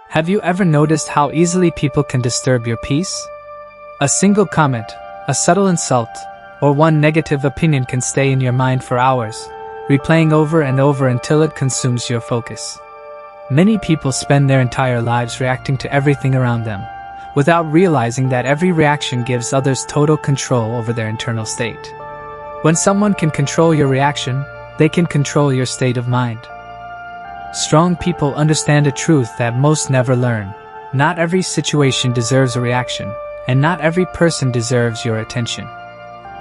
Have you ever noticed how easily people can disturb your peace? A single comment, a subtle insult, or one negative opinion can stay in your mind for hours, replaying over and over until it consumes your focus. Many people spend their entire lives reacting to everything around them, without realizing that every reaction gives others total control over their internal state. When someone can control your reaction, they can control your state of mind. Strong people understand a truth that most never learn. Not every situation deserves a reaction, and not every person deserves your attention.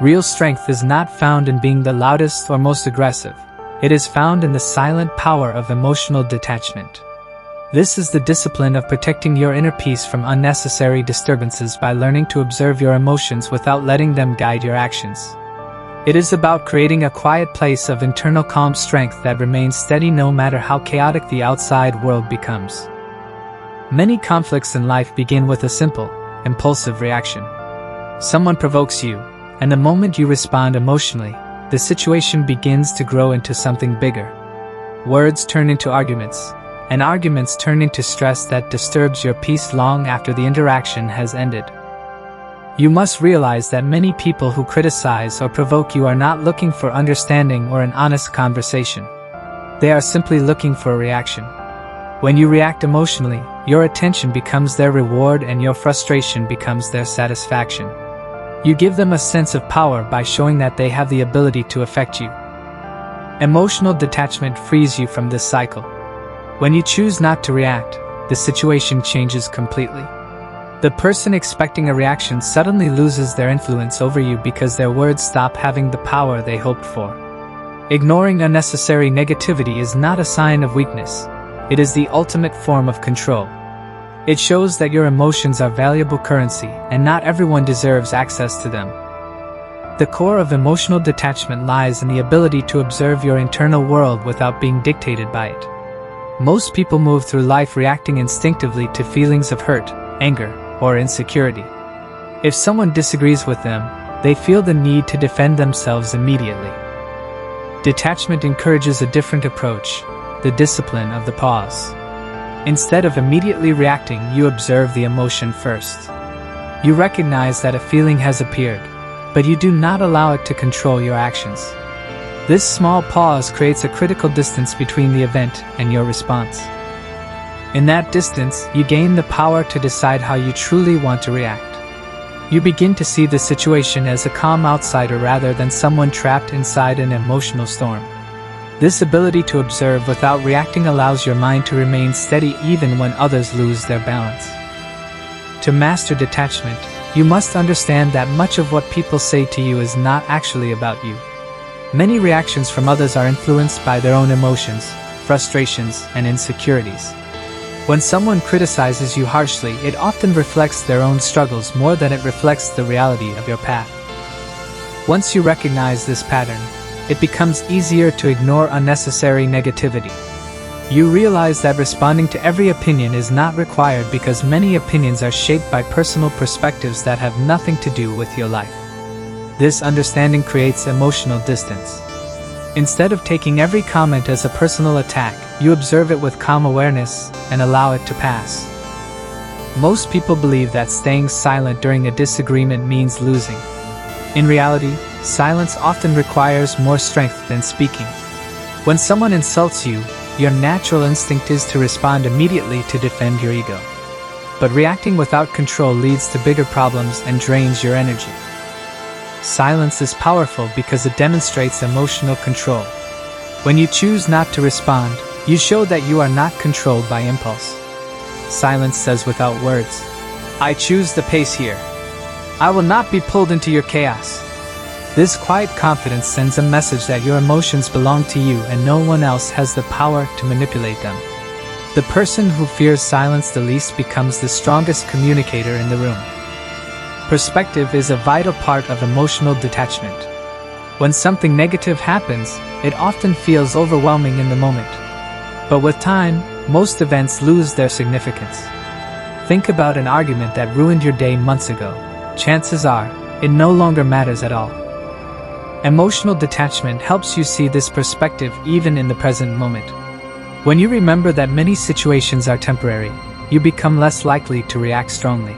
Real strength is not found in being the loudest or most aggressive. It is found in the silent power of emotional detachment. This is the discipline of protecting your inner peace from unnecessary disturbances by learning to observe your emotions without letting them guide your actions. It is about creating a quiet place of internal calm strength that remains steady no matter how chaotic the outside world becomes. Many conflicts in life begin with a simple, impulsive reaction. Someone provokes you, and the moment you respond emotionally, the situation begins to grow into something bigger. Words turn into arguments, and arguments turn into stress that disturbs your peace long after the interaction has ended. You must realize that many people who criticize or provoke you are not looking for understanding or an honest conversation. They are simply looking for a reaction. When you react emotionally, your attention becomes their reward and your frustration becomes their satisfaction. You give them a sense of power by showing that they have the ability to affect you. Emotional detachment frees you from this cycle. When you choose not to react, the situation changes completely. The person expecting a reaction suddenly loses their influence over you because their words stop having the power they hoped for. Ignoring unnecessary negativity is not a sign of weakness. It is the ultimate form of control. It shows that your emotions are valuable currency and not everyone deserves access to them. The core of emotional detachment lies in the ability to observe your internal world without being dictated by it. Most people move through life reacting instinctively to feelings of hurt, anger, or insecurity. If someone disagrees with them, they feel the need to defend themselves immediately. Detachment encourages a different approach, the discipline of the pause. Instead of immediately reacting, you observe the emotion first. You recognize that a feeling has appeared, but you do not allow it to control your actions. This small pause creates a critical distance between the event and your response. In that distance, you gain the power to decide how you truly want to react. You begin to see the situation as a calm outsider rather than someone trapped inside an emotional storm. This ability to observe without reacting allows your mind to remain steady even when others lose their balance. To master detachment, you must understand that much of what people say to you is not actually about you. Many reactions from others are influenced by their own emotions, frustrations, and insecurities. When someone criticizes you harshly, it often reflects their own struggles more than it reflects the reality of your path. Once you recognize this pattern, it becomes easier to ignore unnecessary negativity. You realize that responding to every opinion is not required because many opinions are shaped by personal perspectives that have nothing to do with your life. This understanding creates emotional distance. Instead of taking every comment as a personal attack, you observe it with calm awareness and allow it to pass. Most people believe that staying silent during a disagreement means losing. In reality, silence often requires more strength than speaking. When someone insults you, your natural instinct is to respond immediately to defend your ego. But reacting without control leads to bigger problems and drains your energy. Silence is powerful because it demonstrates emotional control. When you choose not to respond, you show that you are not controlled by impulse. Silence says without words, "I choose the pace here. I will not be pulled into your chaos." This quiet confidence sends a message that your emotions belong to you and no one else has the power to manipulate them. The person who fears silence the least becomes the strongest communicator in the room. Perspective is a vital part of emotional detachment. When something negative happens, it often feels overwhelming in the moment. But with time, most events lose their significance. Think about an argument that ruined your day months ago. Chances are, it no longer matters at all. Emotional detachment helps you see this perspective even in the present moment. When you remember that many situations are temporary, you become less likely to react strongly.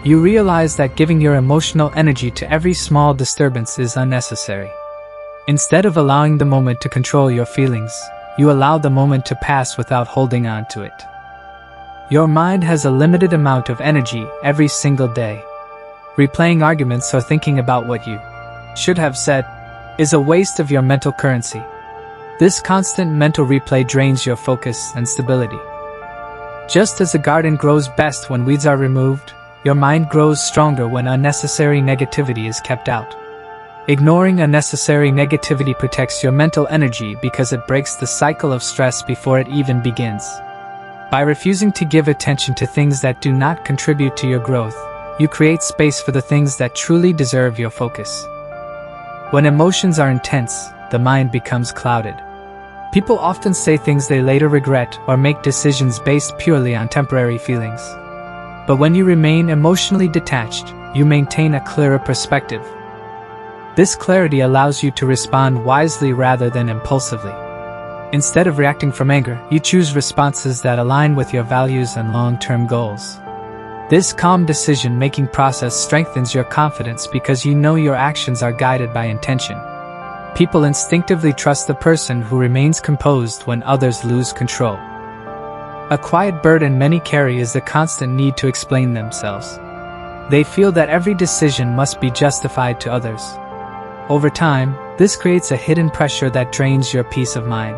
You realize that giving your emotional energy to every small disturbance is unnecessary. Instead of allowing the moment to control your feelings, you allow the moment to pass without holding on to it. Your mind has a limited amount of energy every single day. Replaying arguments or thinking about what you should have said is a waste of your mental currency. This constant mental replay drains your focus and stability. Just as a garden grows best when weeds are removed, your mind grows stronger when unnecessary negativity is kept out. Ignoring unnecessary negativity protects your mental energy because it breaks the cycle of stress before it even begins. By refusing to give attention to things that do not contribute to your growth, you create space for the things that truly deserve your focus. When emotions are intense, the mind becomes clouded. People often say things they later regret or make decisions based purely on temporary feelings. But when you remain emotionally detached, you maintain a clearer perspective. This clarity allows you to respond wisely rather than impulsively. Instead of reacting from anger, you choose responses that align with your values and long-term goals. This calm decision-making process strengthens your confidence because you know your actions are guided by intention. People instinctively trust the person who remains composed when others lose control. A quiet burden many carry is the constant need to explain themselves. They feel that every decision must be justified to others. Over time, this creates a hidden pressure that drains your peace of mind.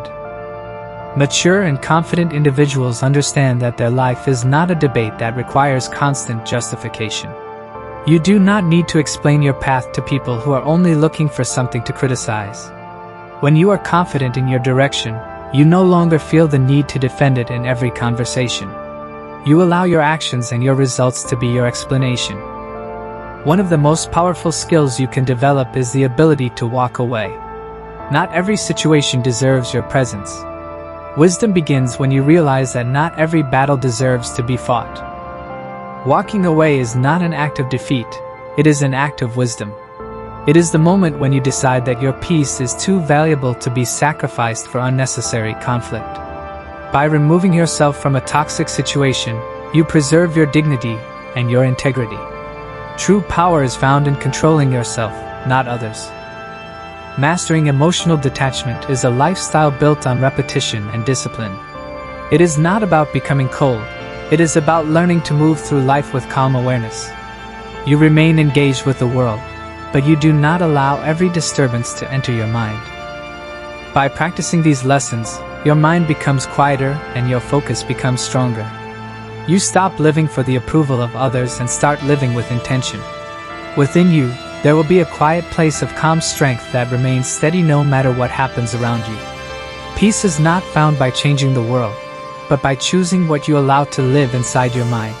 Mature and confident individuals understand that their life is not a debate that requires constant justification. You do not need to explain your path to people who are only looking for something to criticize. When you are confident in your direction, you no longer feel the need to defend it in every conversation. You allow your actions and your results to be your explanation. One of the most powerful skills you can develop is the ability to walk away. Not every situation deserves your presence. Wisdom begins when you realize that not every battle deserves to be fought. Walking away is not an act of defeat, it is an act of wisdom. It is the moment when you decide that your peace is too valuable to be sacrificed for unnecessary conflict. By removing yourself from a toxic situation, you preserve your dignity and your integrity. True power is found in controlling yourself, not others. Mastering emotional detachment is a lifestyle built on repetition and discipline. It is not about becoming cold, it is about learning to move through life with calm awareness. You remain engaged with the world, but you do not allow every disturbance to enter your mind. By practicing these lessons, your mind becomes quieter and your focus becomes stronger. You stop living for the approval of others and start living with intention. Within you, there will be a quiet place of calm strength that remains steady no matter what happens around you. Peace is not found by changing the world, but by choosing what you allow to live inside your mind.